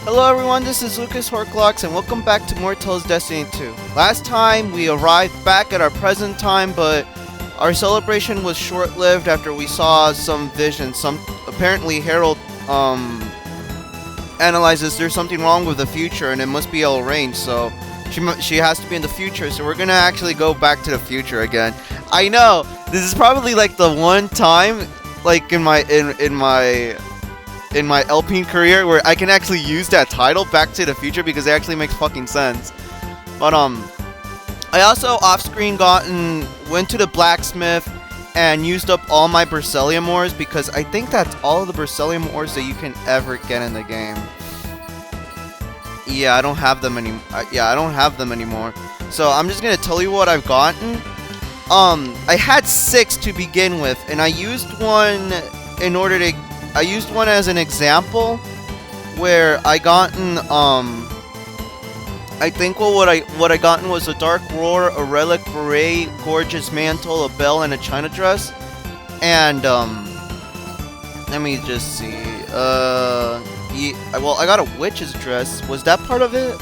Hello everyone, this is Lucas Horclocks and welcome back to More Tales Destiny 2. Last time we arrived back at our present time, but our celebration was short-lived after we saw some visions. Apparently Harold analyzes there's something wrong with the future and it must be arranged, so she has to be in the future, so we're gonna actually go back to the future again. I know, this is probably like the one time like in my LP career where I can actually use that title, Back to the Future, because it actually makes fucking sense. But I also off-screen went to the blacksmith and used up all my beryllium ores, because I think that's all of the beryllium ores that you can ever get in the game. Yeah, I don't have them anymore. So I'm just gonna tell you what I've gotten. I had 6 to begin with, and I used one as an example where I gotten I think what I gotten was a dark roar, a relic beret, gorgeous mantle, a bell, and a china dress. And let me just see. Well, I got a witch's dress. Was that part of it?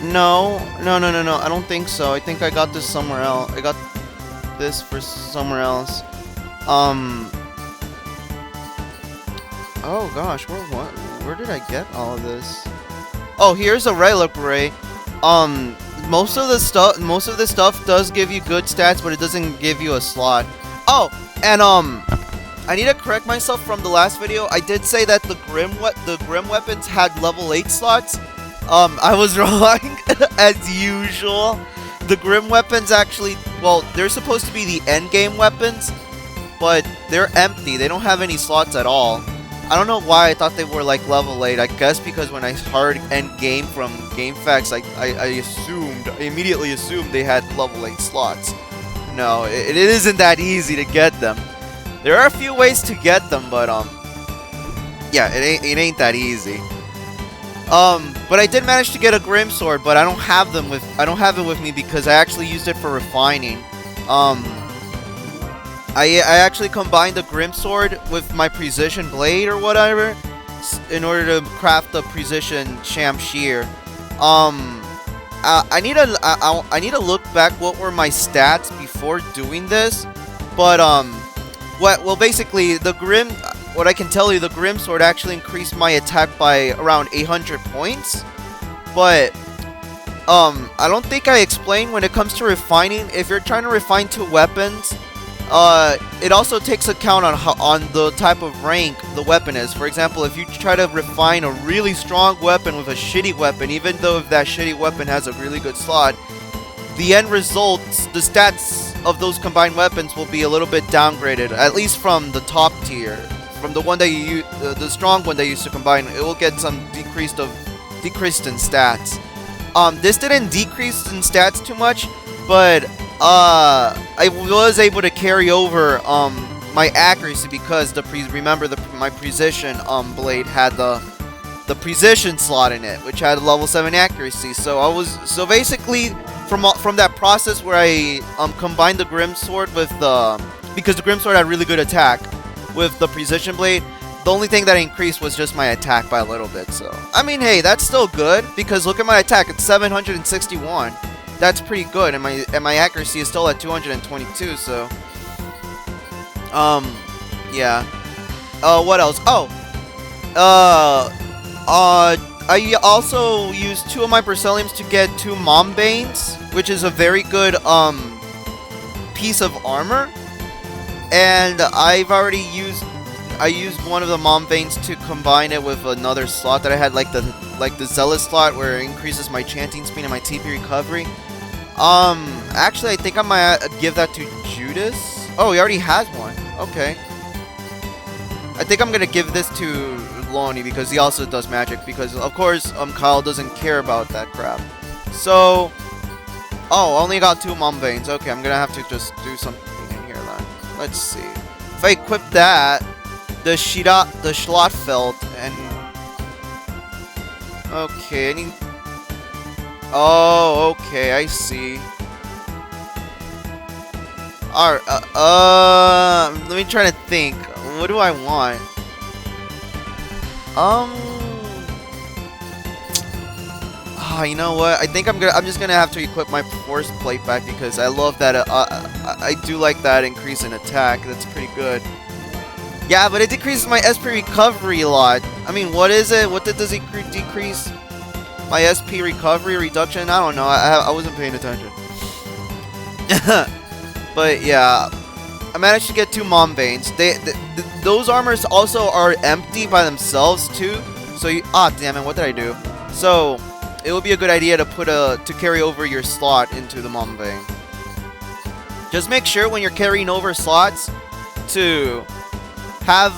No. I don't think so. I think I got this somewhere else. I got this for somewhere else. Oh gosh, where did I get all of this? Oh, here's a relic beret. Most of this stuff does give you good stats, but it doesn't give you a slot. Oh, and I need to correct myself from the last video. I did say that the grim weapons had level 8 slots. I was wrong as usual. The grim weapons actually, well, they're supposed to be the end game weapons, but they're empty. They don't have any slots at all. I don't know why I thought they were like level 8. I guess because when I heard end game from GameFAQs, I immediately assumed they had level 8 slots. No, it isn't that easy to get them. There are a few ways to get them, but yeah, it ain't that easy. But I did manage to get a Grim Sword, but I don't have it with me because I actually used it for refining. I actually combined the Grim Sword with my Precision Blade or whatever in order to craft the Precision Shamshir. I need to look back what were my stats before doing this, but well, basically what I can tell you, the Grim Sword actually increased my attack by around 800 points, but I don't think I explained when it comes to refining. If you're trying to refine 2 weapons, it also takes account on the type of rank the weapon is. For example, if you try to refine a really strong weapon with a shitty weapon, even though if that shitty weapon has a really good slot, the end results, the stats of those combined weapons will be a little bit downgraded, at least from the top tier. From the one that you use, the strong one that you used to combine, it will get some decreased in stats. This didn't decrease in stats too much, but I was able to carry over my accuracy because my precision blade had the precision slot in it, which had a level 7 accuracy. So basically from that process where I combined the Grim Sword with because the Grim Sword had really good attack with the precision blade, the only thing that increased was just my attack by a little bit. So I mean, hey, that's still good because look at my attack, it's 761. That's pretty good, and my accuracy is still at 222. So yeah. What else? Oh, I also used 2 of my berylliums to get 2 Mom Banes, which is a very good piece of armor. And I used one of the Mom Banes to combine it with another slot that I had, like the Zealous slot, where it increases my chanting speed and my TP recovery. Actually, I think I might give that to Judas. Oh, he already has one. Okay. I think I'm gonna give this to Lonnie because he also does magic. Because of course, Kyle doesn't care about that crap. So, oh, I only got 2 Mom Banes. Okay, I'm gonna have to just do something in here then. Let's see. If I equip that, the Schlattfeld, and okay, oh, okay, I see. Alright, let me try to think. What do I want? You know what? I think I'm just gonna have to equip my force plate back because I love that. I do like that increase in attack. That's pretty good. Yeah, but it decreases my SP recovery a lot. I mean, what is it? What does it decrease? My SP recovery reduction? I don't know. I wasn't paying attention. But yeah, I managed to get 2 Mom Veins. Those armors also are empty by themselves too. So damn it! What did I do? So it would be a good idea to to carry over your slot into the Mom Vein. Just make sure when you're carrying over slots to have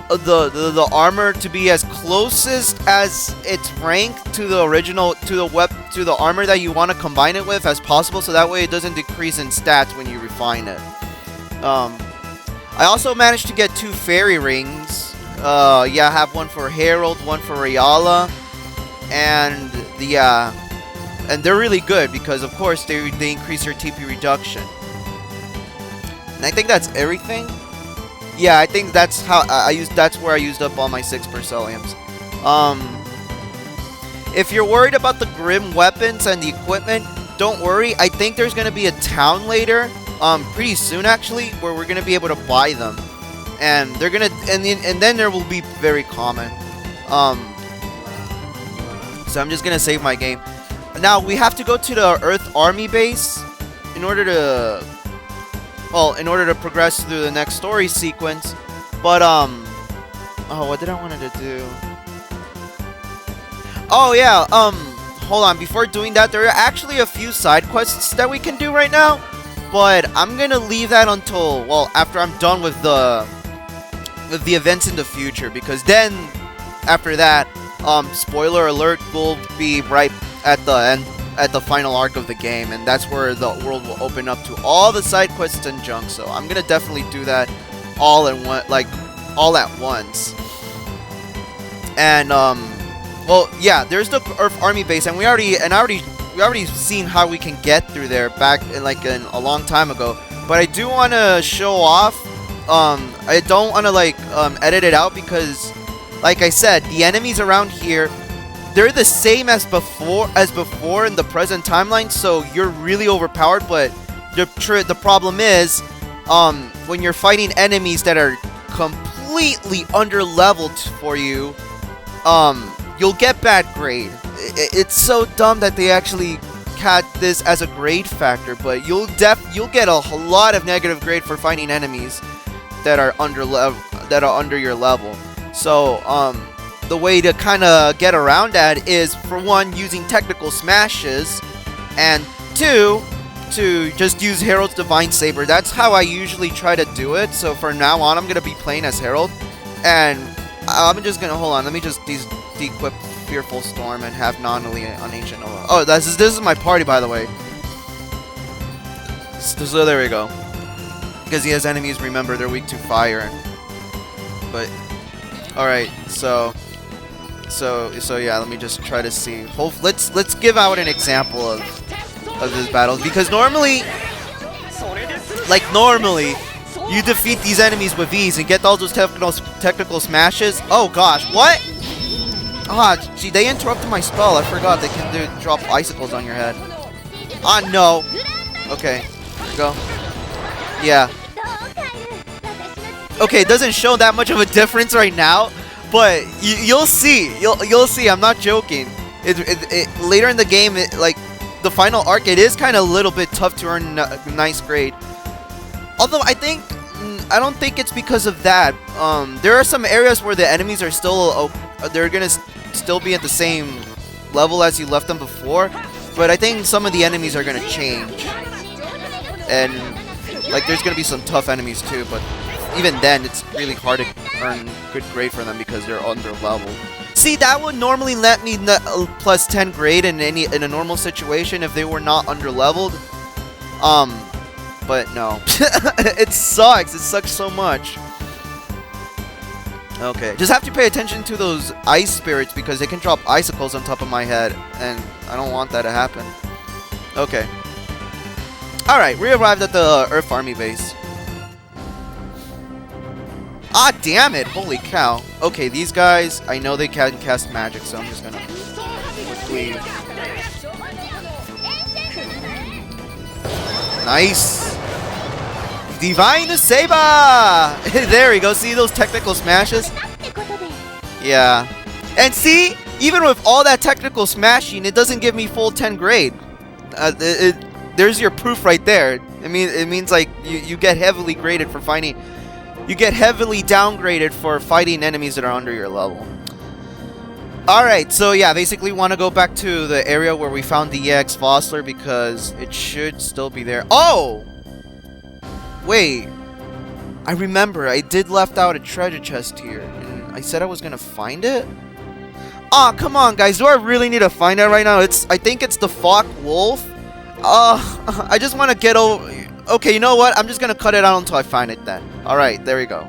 the armor to be as closest as its rank to the original to the armor that you want to combine it with as possible, so that way it doesn't decrease in stats when you refine it. I also managed to get 2 fairy rings. Yeah, I have one for Herald, one for Rayala, and and they're really good because of course they increase your TP reduction. And I think that's everything. Yeah, I think that's how that's where I used up all my 6 Berylliums. If you're worried about the Grim weapons and the equipment, don't worry. I think there's gonna be a town later, pretty soon actually, where we're gonna be able to buy them, and they're gonna and then there will be very common. So I'm just gonna save my game. Now we have to go to the Earth Army base in order to progress through the next story sequence. But oh, what did I wanted to do? Oh yeah, hold on. Before doing that, there are actually a few side quests that we can do right now, but I'm gonna leave that until, well, after I'm done with the events in the future, because then after that, spoiler alert, we'll be right at the end, at the final arc of the game, and that's where the world will open up to all the side quests and junk. So I'm gonna definitely do that all in one, like all at once. And well, yeah, there's the Earth Army base, and we already seen how we can get through there back in a long time ago. But I do want to show off. I don't want to edit it out because, like I said, the enemies around here, they're the same as before in the present timeline, so you're really overpowered. But the problem is, when you're fighting enemies that are completely under-leveled for you, you'll get bad grade. It's so dumb that they actually had this as a grade factor, but you'll get a lot of negative grade for fighting enemies that are under your level. So, the way to kind of get around that is, for one, using technical smashes, and 2, to just use Herald's Divine Saber. That's how I usually try to do it. So from now on, I'm gonna be playing as Herald, and I'm just gonna hold on. Let me just de-equip Fearful Storm and have non-elite on Ancient Nova. Oh, this is my party, by the way. So there we go. Because he has enemies, remember, they're weak to fire. But all right, so yeah, let me just try to see. Let's give out an example of this battle, because normally, you defeat these enemies with ease and get all those technical smashes. Oh gosh, what? Ah, gee, they interrupted my spell. I forgot they can drop icicles on your head. Ah, no. Okay, here we go. Yeah. Okay, it doesn't show that much of a difference right now, but you'll see. You'll see. I'm not joking. Later in the game, like the final arc, it is kind of a little bit tough to earn a nice grade. Although I don't think it's because of that. There are some areas where the enemies are still they're gonna still be at the same level as you left them before, but I think some of the enemies are gonna change, and like there's gonna be some tough enemies too. But even then, it's really hard to earn good grade for them because they're under leveled. See, that would normally let me plus 10 grade in a normal situation if they were not under leveled. But no, it sucks. It sucks so much. Okay, just have to pay attention to those ice spirits because they can drop icicles on top of my head, and I don't want that to happen. Okay. Alright, we arrived at the Earth Army base. Ah, damn it! Holy cow. Okay, these guys, I know they can cast magic, so I'm just gonna quickly... Nice! Divine Saber! There we go, see those technical smashes? Yeah. And see, even with all that technical smashing, it doesn't give me full 10 grade. There's your proof right there. I mean, it means like you get heavily graded for fighting. You get heavily downgraded for fighting enemies that are under your level. Alright, so yeah, basically want to go back to the area where we found the EX Fossler because it should still be there. Oh! Wait. I remember, I did left out a treasure chest here. And I said I was going to find it? Aw, come on, guys. Do I really need to find it right now? I think it's the Fok Wolf. I just want to get over... Okay, you know what? I'm just going to cut it out until I find it then. Alright, there we go.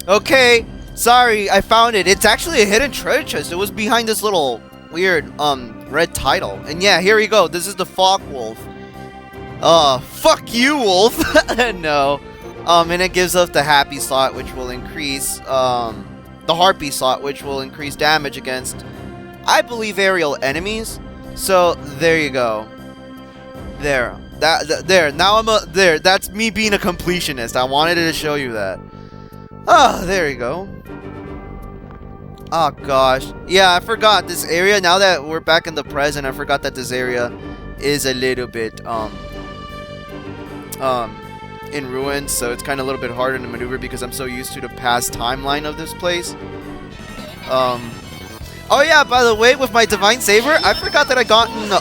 Okay, sorry, I found it. It's actually a hidden treasure chest. It was behind this little weird, red title. And yeah, here we go. This is the Fok Wolf. Fuck you, Wolf. No. And it gives us the Happy slot, which will increase, the Harpy slot, which will increase damage against, I believe, aerial enemies. So, there you go. There. There. Now there. That's me being a completionist. I wanted to show you that. Oh, there you go. Oh, gosh. Yeah, I forgot this area. Now that we're back in the present, I forgot that this area is a little bit, in ruins. So it's kind of a little bit harder to maneuver because I'm so used to the past timeline of this place. Oh, yeah, by the way, with my Divine Saber, I forgot that I gotten,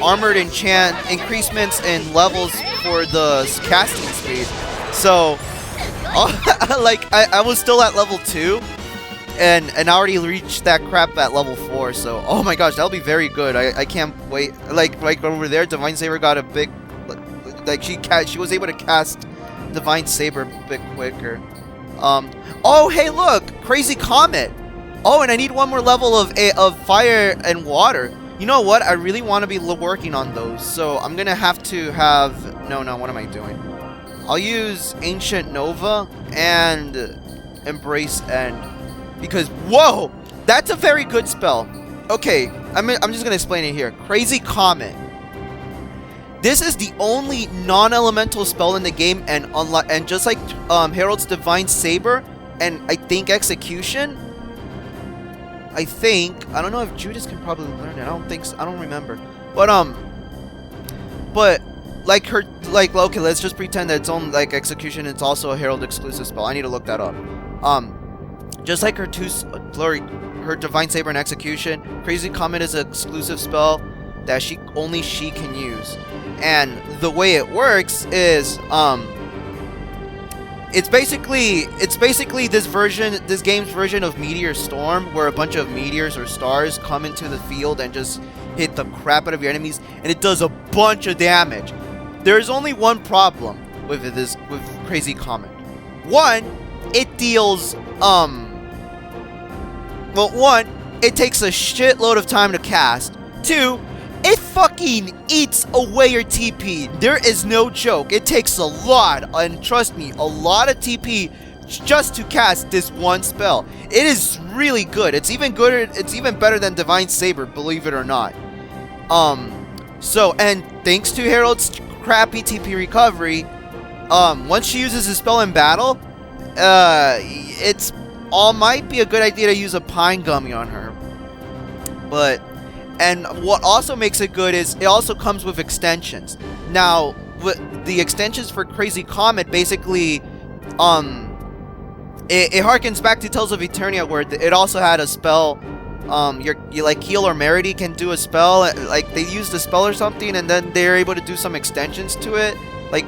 Armored Enchant increasements in levels for the casting speed. So... like, I was still at level 2, and I already reached that crap at level 4, so, oh my gosh, that'll be very good. I can't wait. Like over there, Divine Saber got a big, like, she was able to cast Divine Saber a bit quicker. Oh, hey, look, Crazy Comet. Oh, and I need one more level of fire and water. You know what? I really want to be working on those, so I'm gonna have to have, no, what am I doing? I'll use Ancient Nova and Embrace End. Because, whoa! That's a very good spell. Okay, I'm just going to explain it here. Crazy Comet. This is the only non-elemental spell in the game, and just like Herald's Divine Saber, and I think Execution. I don't know if Judas can probably learn it. I don't think so. I don't remember. But... okay, let's just pretend that its own, Execution, it's also a Herald exclusive spell. I need to look that up. Just like her her Divine Saber and Execution, Crazy Comet is an exclusive spell that only she can use. And the way it works is, it's basically this game's version of Meteor Storm, where a bunch of meteors or stars come into the field and just hit the crap out of your enemies, and it does a bunch of damage. There's only one problem with Crazy Comet. One, it deals, it takes a shitload of time to cast. Two, it fucking eats away your TP. There is no joke. It takes a lot, and trust me, a lot of TP just to cast this one spell. It is really good. It's even better than Divine Saber, believe it or not. And thanks to Herald's crappy TP recovery, once she uses a spell in battle, might be a good idea to use a Pine Gummy on her. And what also makes it good is it also comes with extensions. Now, the extensions for Crazy Comet basically, it harkens back to Tales of Eternia, where it also had a spell. Heal or Merity can do a spell, like they use the spell or something, and then they're able to do some extensions to it, like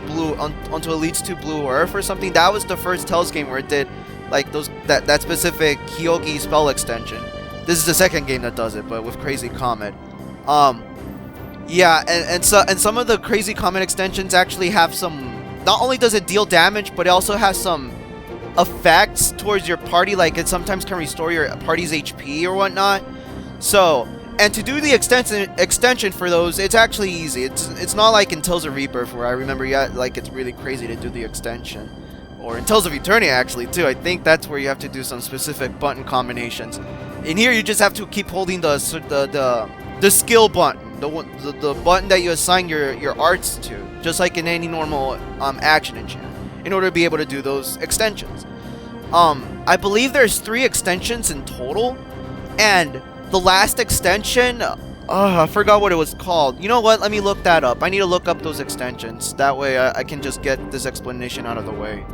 until it leads to Blue Earth or something. That was the first Tales game where it did like that specific Hyogi spell extension. This is the second game that does it, but with Crazy Comet. Yeah, and some of the Crazy Comet extensions actually have some. Not only does it deal damage, but it also has some effects towards your party, like it sometimes can restore your party's HP or whatnot. So And to do the extension for those, it's actually easy. It's not like in Tales of Rebirth where I remember like it's really crazy to do the extension, or in Tales of Eternity actually too. I think that's where you have to do some specific button combinations. In here, you just have to keep holding the skill button, the button that you assign your arts to, just like in any normal action engine, in order to be able to do those extensions. I believe there's 3 extensions in total, and the last extension, I forgot what it was called. You know what? Let me look that up. I need to look up those extensions. That way I can just get this explanation out of the way.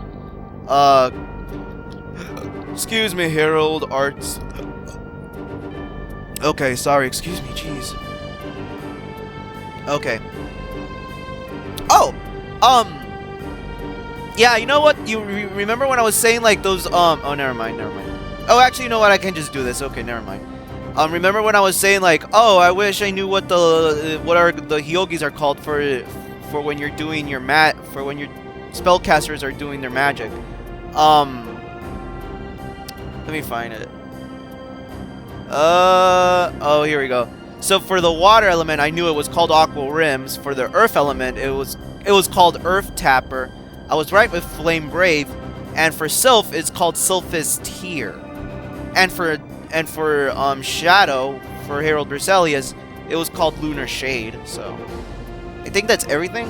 Excuse me, Herald Arts. Okay, sorry. Excuse me. Jeez. Okay. Oh! Yeah, you know what? You remember when I was saying, like, those, oh, never mind. Oh, actually, you know what? I can just do this. Okay, never mind. Remember when I was saying, like, oh, I wish I knew what the Hyogis are called for when you're doing your for when your spellcasters are doing their magic. Let me find it. Oh, here we go. So for the water element, I knew it was called Aqua Rims. For the earth element, it was called Earth Tapper. I was right with Flame Brave. And for Sylph, it's called Sylphist Tear. And for Shadow, for Herald Berselius, it was called Lunar Shade. So I think that's everything.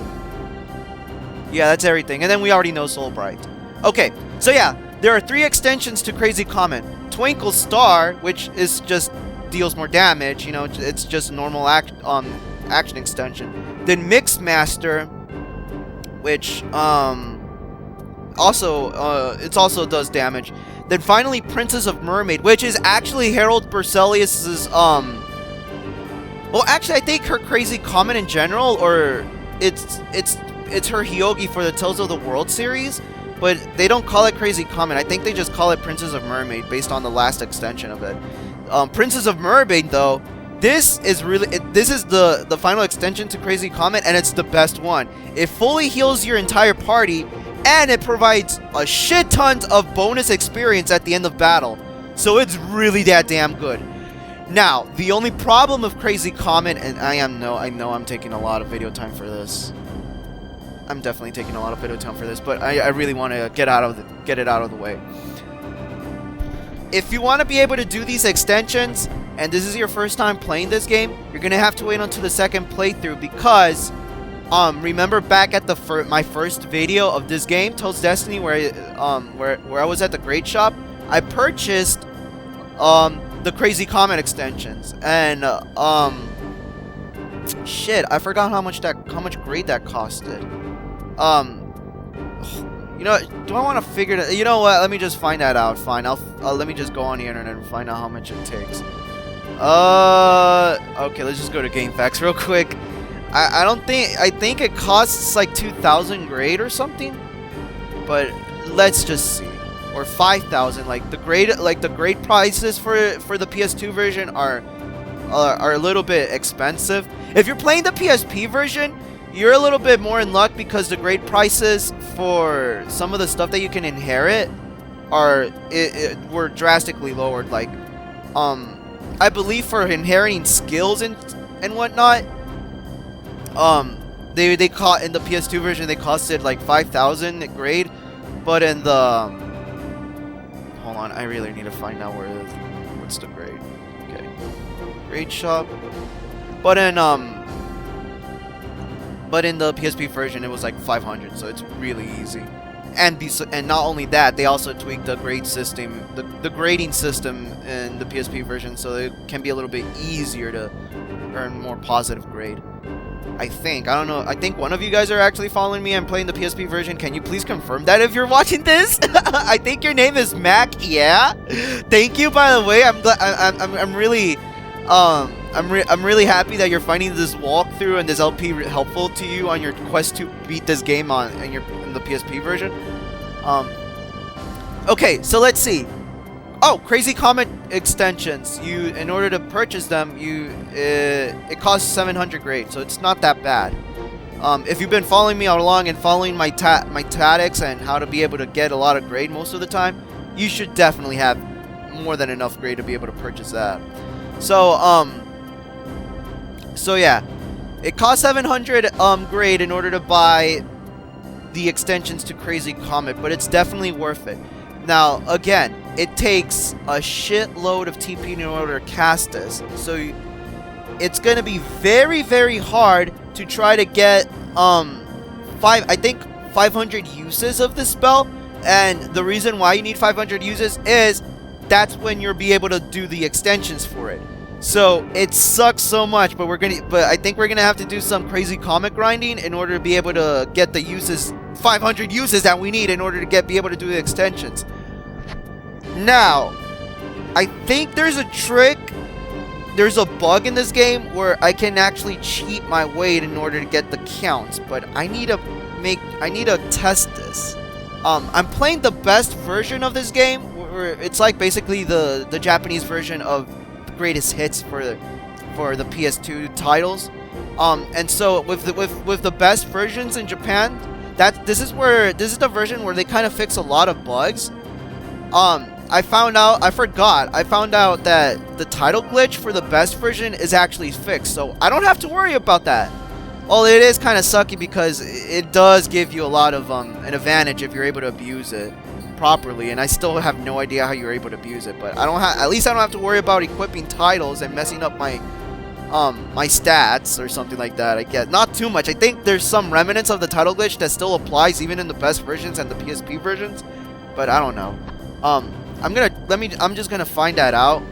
Yeah, that's everything. And then we already know Soul Bright. Okay, so yeah, there are 3 extensions to Crazy Comet. Twinkle Star, which is just deals more damage, you know, it's just normal action extension. Then Mix Master, which also does damage. Then finally Princess of Mermaid, which is actually Herald Berselius's well, actually I think her Crazy Comet in general, or it's her Hyogi for the Tales of the World series, but they don't call it Crazy Comet. I think they just call it Princess of Mermaid based on the last extension of it. Princess of Mermaid, though, this is the final extension to Crazy Comet, and it's the best one. It fully heals your entire party, and it provides a shit ton of bonus experience at the end of battle. So it's really that damn good. Now, the only problem of Crazy Comet, and I know I'm taking a lot of video time for this. I'm definitely taking a lot of video time for this, but I really want to get it out of the way. If you want to be able to do these extensions, and this is your first time playing this game, you're gonna have to wait until the second playthrough, because remember back at my first video of this game, Toad's Destiny, where I was at the Great Shop, I purchased the Crazy Comet extensions, and shit, I forgot how much grade that costed. You know, do I want to figure that? You know what? Let me just find that out. Fine, let me just go on the internet and find out how much it takes. Okay, let's just go to GameFAQs real quick. I think it costs like 2,000 grade or something, but let's just see. Or 5,000. Like the grade prices for the PS2 version are a little bit expensive. If you're playing the PSP version, you're a little bit more in luck, because the grade prices for some of the stuff that you can inherit were drastically lowered. Like, I believe for inheriting skills and whatnot, they caught in the PS2 version, they costed like 5,000 grade, but in the hold on, I really need to find out what's the grade. Okay, grade shop, but in the PSP version, it was like 500, so it's really easy. And not only that, they also tweaked the grade system, the grading system in the PSP version, so it can be a little bit easier to earn more positive grade. I don't know. I think one of you guys are actually following me and playing the PSP version. Can you please confirm that if you're watching this? I think your name is Mac. Yeah. Thank you, by the way. I'm glad. I'm really. I'm really happy that you're finding this walkthrough and this LP helpful to you on your quest to beat this game in the PSP version. Okay, so let's see. Oh, Crazy Comet extensions. In order to purchase them, it costs 700 grade, so it's not that bad. If you've been following me all along and following my tactics and how to be able to get a lot of grade most of the time, you should definitely have more than enough grade to be able to purchase that. So, So yeah, it costs 700 grade in order to buy the extensions to Crazy Comet, but it's definitely worth it. Now, again, it takes a shitload of TP in order to cast this, so it's going to be very, very hard to try to get, I think 500 uses of this spell, and the reason why you need 500 uses is that's when you'll be able to do the extensions for it. So it sucks so much, but I think we're gonna have to do some crazy comic grinding in order to be able to get the uses, 500 uses that we need in order to be able to do the extensions. Now, I think there's a trick. There's a bug in this game where I can actually cheat my way in order to get the counts, but I need to test this. I'm playing the best version of this game, where it's like basically the Japanese version of greatest hits for the PS2 titles, and so with the best versions in Japan, this is the version where they kind of fix a lot of bugs. I found out that the title glitch for the best version is actually fixed, so I don't have to worry about that. Well, it is kind of sucky because it does give you a lot of an advantage if you're able to abuse it properly, and I still have no idea how you're able to abuse it, but at least I don't have to worry about equipping titles and messing up my my stats or something like that. I guess not too much. I think there's some remnants of the title glitch that still applies even in the best versions and the PSP versions, but I don't know. I'm just gonna find that out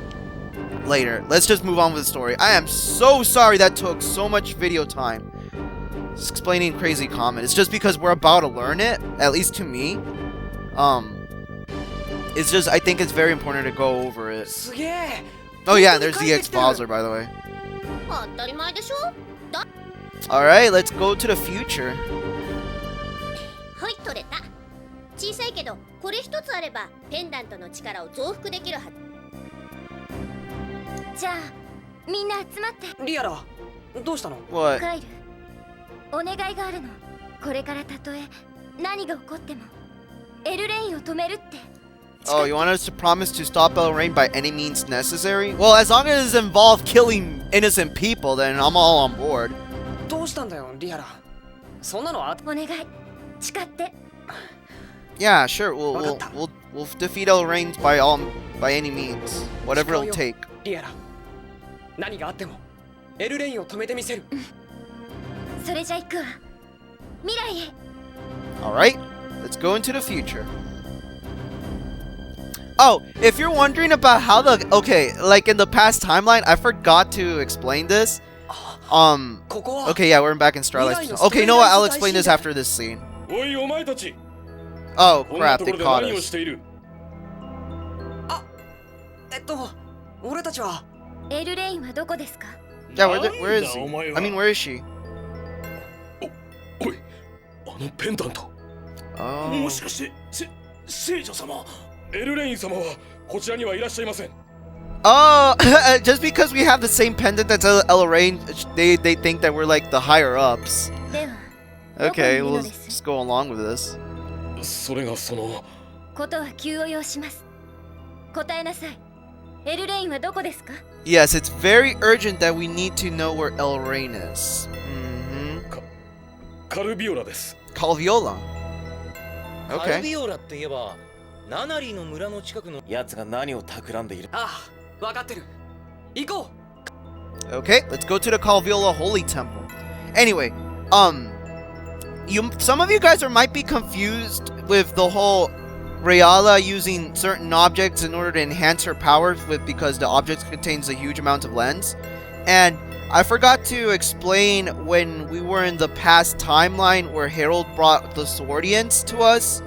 later. Let's just move on with the story. I am so sorry that took so much video time explaining Crazy Comet. It's just because we're about to learn it, at least to me. It's just, I think it's very important to go over it. Oh yeah, there's the X-Bowser, by the way. Alright, let's go to the future. はい、取れた。小さいけど、これ一つあればペンダントの力を増幅できるはず。じゃあ、みんな集まって。リアラ、どうしたの？ What? カイル、お願いがあるの。これからたとえ何が起こっても、エルレインを止めるって。Oh, you want us to promise to stop Elrain by any means necessary? Well, as long as it involves killing innocent people, then I'm all on board. どうしたんだよ、リアラ。そんなのは？お願い、誓って。 Yeah, sure. We'll defeat Elrain by any means, whatever it'll take. リアラ、何があってもエルレインを止めてみせる。それじゃ行くわ。未来へ。 All right, let's go into the future. Oh, if you're wondering about how like in the past timeline, I forgot to explain this. Okay, yeah, we're back in Starlight. Okay, you know what? I'll explain this after this scene. Oh crap, they caught us. 俺たちは。エルレインはどこですか? Yeah, where is he? I mean, where is she? おい、あのペンダント。もしかして聖女様、エルレイン様はこちらにはいらっしゃいません。Oh, just because we have the same pendant that's Elrain, they think that we're like the higher ups. Okay, we'll just go along with this. それがその。ことは急を要します。答えなさい。エルレインはどこですか? Yes, it's very urgent that we need to know where Elrain is. Calviola です。Calviola. Okay. カルビオラって言えば、ナナリの村の近くのやつが何を企んでいる。ああ、わかってる。行こう。 Okay, let's go to the Calviola Holy Temple. Anyway, some of you guys might be confused with the whole Rayala using certain objects in order to enhance her powers because the object contains a huge amount of lens. And I forgot to explain when we were in the past timeline where Harold brought the Swordians to us,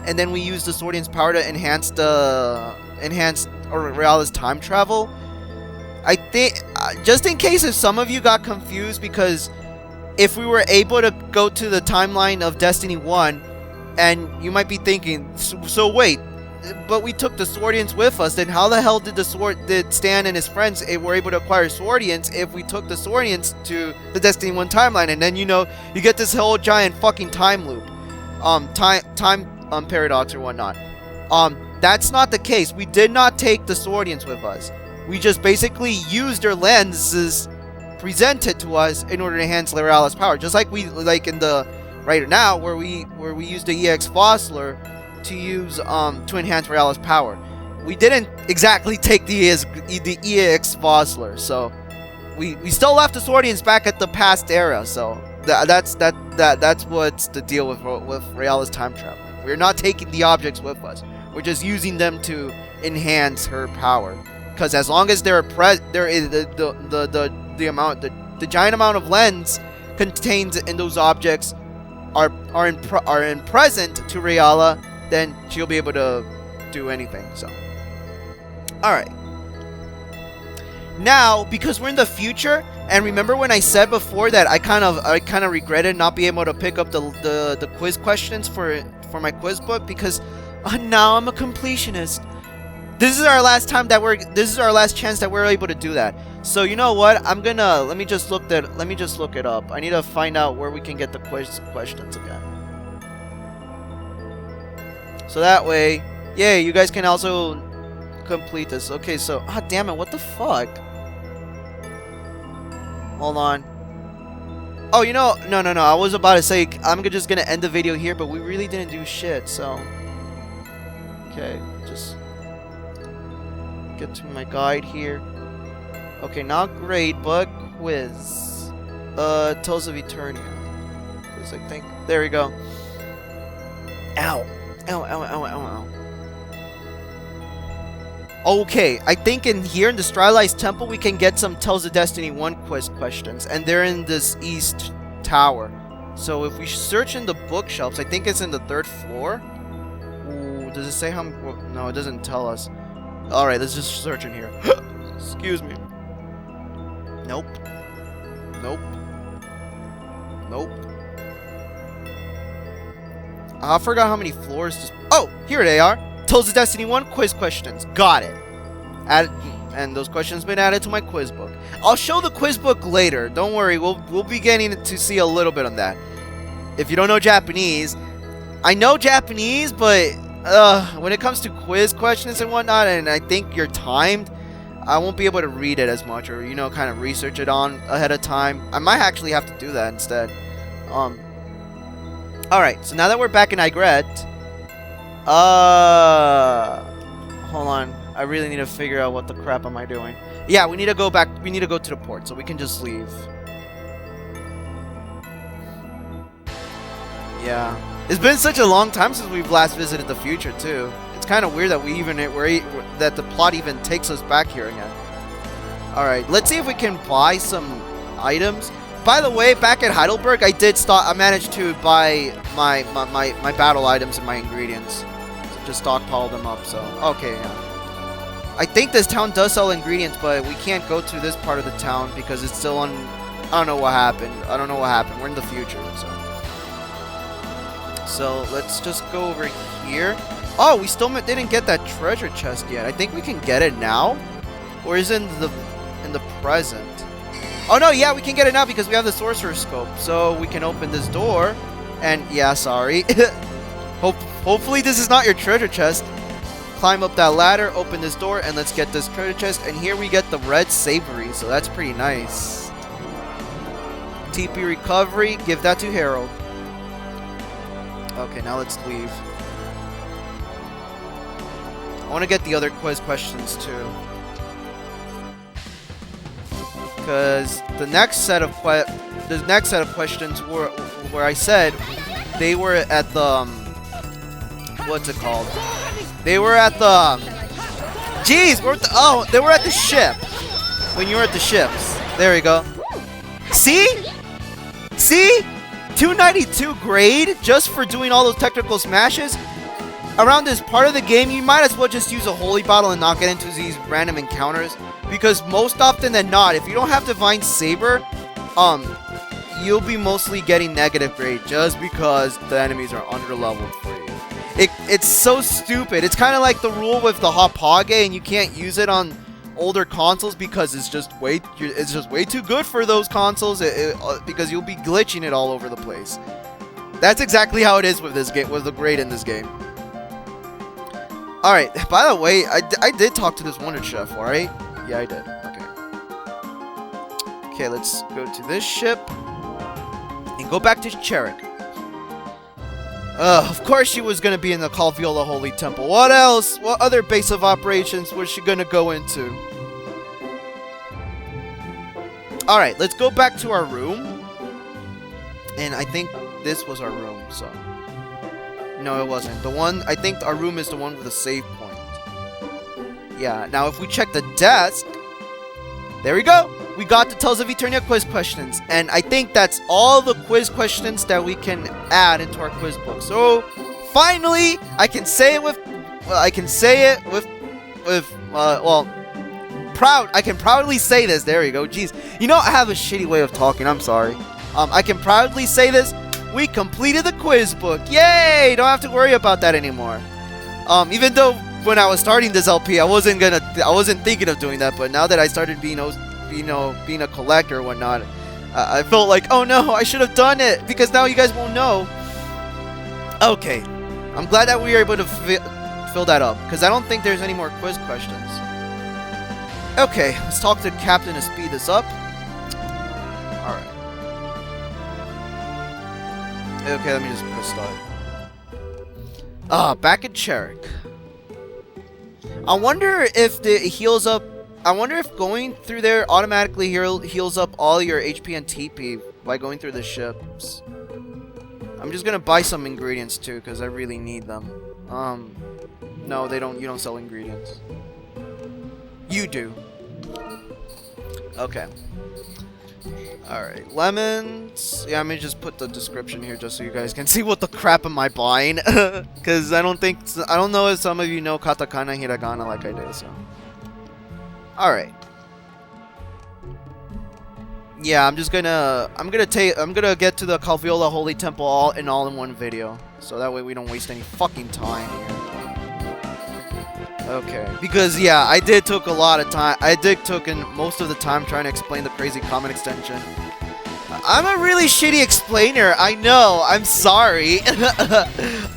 and then we used the Swordians' power to enhance Rayala's time travel. I think, just in case if some of you got confused, because if we were able to go to the timeline of Destiny 1, and you might be thinking, so wait, but we took the Swordians with us, then how the hell did Stan and his friends were able to acquire Swordians if we took the Swordians to the Destiny 1 timeline? And then, you know, you get this whole giant fucking time loop, time paradox or whatnot. That's not the case. We did not take the Swordians with us. We just basically used their lenses presented to us in order to enhance Reala's power. Just like we in the right now where we use the EX Fossler to use to enhance Reala's power. We didn't exactly take the EX Fossler, so we still left the Swordians back at the past era. So that's what's the deal with Reala's time travel. We're not taking the objects with us. We're just using them to enhance her power. Because as long as the giant amount of lens contained in those objects are in present to Reala, then she'll be able to do anything. So, all right. Now, because we're in the future, and remember when I said before that I kind of regretted not being able to pick up the quiz questions for my quiz book, because now I'm a completionist. This is our last chance that we're able to do that. So you know what? Let me just look it up. I need to find out where we can get the quiz questions again. So that way, yeah, you guys can also complete this. Okay, so damn it, what the fuck? Hold on. Oh, you know, no. I was about to say I'm just gonna end the video here, but we really didn't do shit. So, okay, just get to my guide here. Okay, not grade, but quiz. Tales of Eternia. Because I think there we go. Ow. Ow. Okay, I think in here in the Stylized Temple we can get some Tales of Destiny 1 quiz questions, and they're in this East Tower. So if we search in the bookshelves, I think it's in the 3rd floor. Ooh, does it say how? No, it doesn't tell us. All right, let's just search in here. Excuse me. Nope. I forgot how many floors. Oh, here they are. Tales of Destiny 1 quiz questions. Got it. And those questions have been added to my quiz book. I'll show the quiz book later. Don't worry. We'll be getting to see a little bit on that. If you don't know Japanese, I know Japanese, but when it comes to quiz questions and whatnot, and I think you're timed, I won't be able to read it as much, or kind of research it on ahead of time. I might actually have to do that instead. All right. So now that we're back in Igret, hold on. I really need to figure out what the crap am I doing. Yeah, we need to go back. We need to go to the port, so we can just leave. Yeah. It's been such a long time since we've last visited the future, too. It's kind of weird that that the plot even takes us back here again. All right, let's see if we can buy some items. By the way, back at Heidelberg, I managed to buy my battle items and my ingredients. Just stockpile them up. So okay, yeah. I think this town does sell ingredients, but we can't go to this part of the town because it's still on. I don't know what happened. We're in the future, so let's just go over here. Oh, we still didn't get that treasure chest yet. I think we can get it now, or is it in the present? Oh no, yeah, we can get it now because we have the sorcerer's scope. So we can open this door, and yeah, sorry. Hopefully this is not your treasure chest. Climb up that ladder, open this door, and let's get this treasure chest. And here we get the red savory, so that's pretty nice. TP recovery, give that to Harold. Okay, now let's leave. I want to get the other quiz questions too, because the next set of questions were where I said they were at the what's it called? They were at the jeez, they were at the ship. When you were at the ships. There you go. See? 292 grade just for doing all those technical smashes. Around this part of the game, you might as well just use a holy bottle and not get into these random encounters, because most often than not, if you don't have Divine Saber, you'll be mostly getting negative grade just because the enemies are under-leveled for you. It's so stupid. It's kind of like the rule with the Hapage, and you can't use it on older consoles because it's just way too good for those consoles, because you'll be glitching it all over the place. That's exactly how it is with this game, with the grade in this game. All right. By the way, I did talk to this Wonder Chef. All right. Yeah, I did. Okay. Okay, let's go to this ship and go back to Cherik. Of course she was gonna be in the Calviola Holy Temple. What else? What other base of operations was she gonna go into? Alright, let's go back to our room. And I think this was our room, so... No, it wasn't. The one... I think our room is the one with the save point. Yeah, now if we check the desk... There we go! We got the Tales of Eternia quiz questions. And I think that's all the quiz questions that we can add into our quiz book. So, finally, I can say it with... Well, I can say it with... well... Proud. I can proudly say this. There you go. Jeez. You know, I have a shitty way of talking. I'm sorry. I can proudly say this. We completed the quiz book. Yay! Don't have to worry about that anymore. Even though when I was starting this LP, I wasn't thinking of doing that. But now that I started being a collector or whatnot, I felt like, oh no, I should have done it because now you guys won't know. Okay, I'm glad that we were able to fill that up because I don't think there's any more quiz questions. Okay, let's talk to Captain to speed this up. Alright. Okay, let me just press start. Back in Cherik. I wonder if it heals up... I wonder if going through there automatically heals up all your HP and TP by going through the ships. I'm just gonna buy some ingredients too, because I really need them. No, they don't. You don't sell ingredients. You do. Okay. Alright, lemons. Yeah, let me just put the description here just so you guys can see what the crap am I buying. Because I don't know if some of you know katakana, hiragana like I do, so. Alright. Yeah, I'm gonna get to the Calviola Holy Temple all in one video. So that way we don't waste any fucking time here. Okay, because yeah, I did took a lot of time. I did took in most of the time trying to explain the crazy Comet extension. I'm a really shitty explainer. I know. I'm sorry.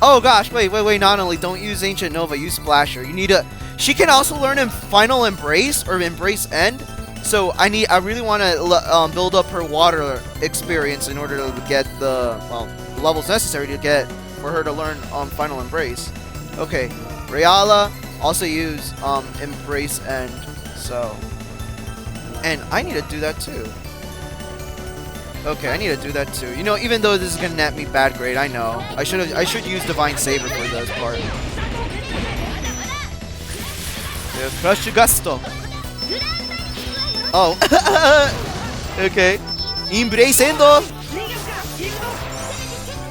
Oh gosh, wait. Not only don't use Ancient Nova, use Splasher. You need a. She can also learn in Final Embrace or Embrace End. So I really want to build up her water experience in order to get the levels necessary to get for her to learn Final Embrace. Okay, Rayala. Also use Embrace End, so, and I need to do that too. Okay, I need to do that too. You know, even though this is gonna net me bad grade, I know. I should use Divine Saber for this part. Crush Gusto. Oh. Okay. Embrace Endo.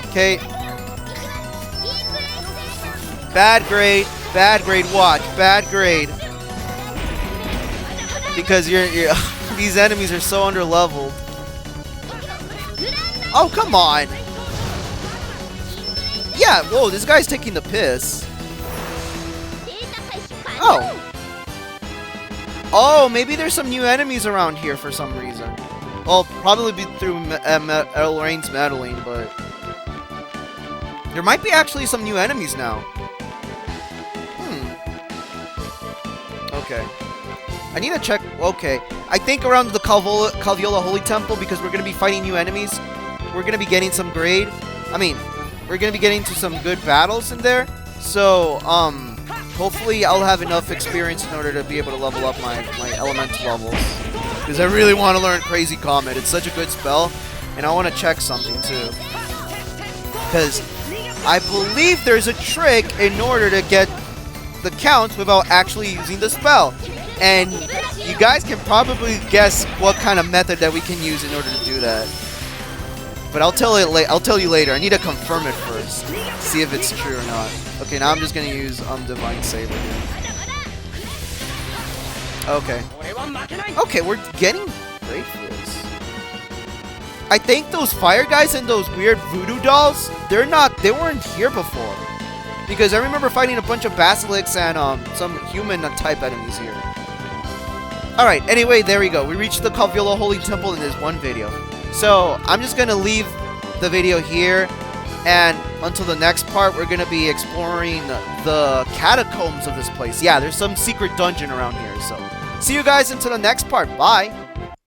Okay. Bad grade. Bad grade, watch. Bad grade. Because you're these enemies are so underleveled. Oh, come on. Yeah, whoa, this guy's taking the piss. Oh. Oh, maybe there's some new enemies around here for some reason. Well, probably be through Elrain's meddling, but... There might be actually some new enemies now. Okay. I need to check... Okay. I think around the Calviola Holy Temple, because we're going to be fighting new enemies, we're going to be getting some grade. I mean, we're going to be getting to some good battles in there. So, hopefully I'll have enough experience in order to be able to level up my elemental levels. Because I really want to learn Crazy Comet. It's such a good spell. And I want to check something, too. Because I believe there's a trick in order to get the count without actually using the spell, and you guys can probably guess what kind of method that we can use in order to do that. But I'll tell you later. I need to confirm it first, see if it's true or not. Okay, now I'm just gonna use Divine Saber here. Okay. Okay, we're getting great for this. I think those fire guys and those weird voodoo dolls, they weren't here before. Because I remember fighting a bunch of basilisks and some human-type enemies here. Alright, anyway, there we go. We reached the Calviola Holy Temple in this one video. So, I'm just going to leave the video here. And until the next part, we're going to be exploring the catacombs of this place. Yeah, there's some secret dungeon around here. So, see you guys until the next part. Bye!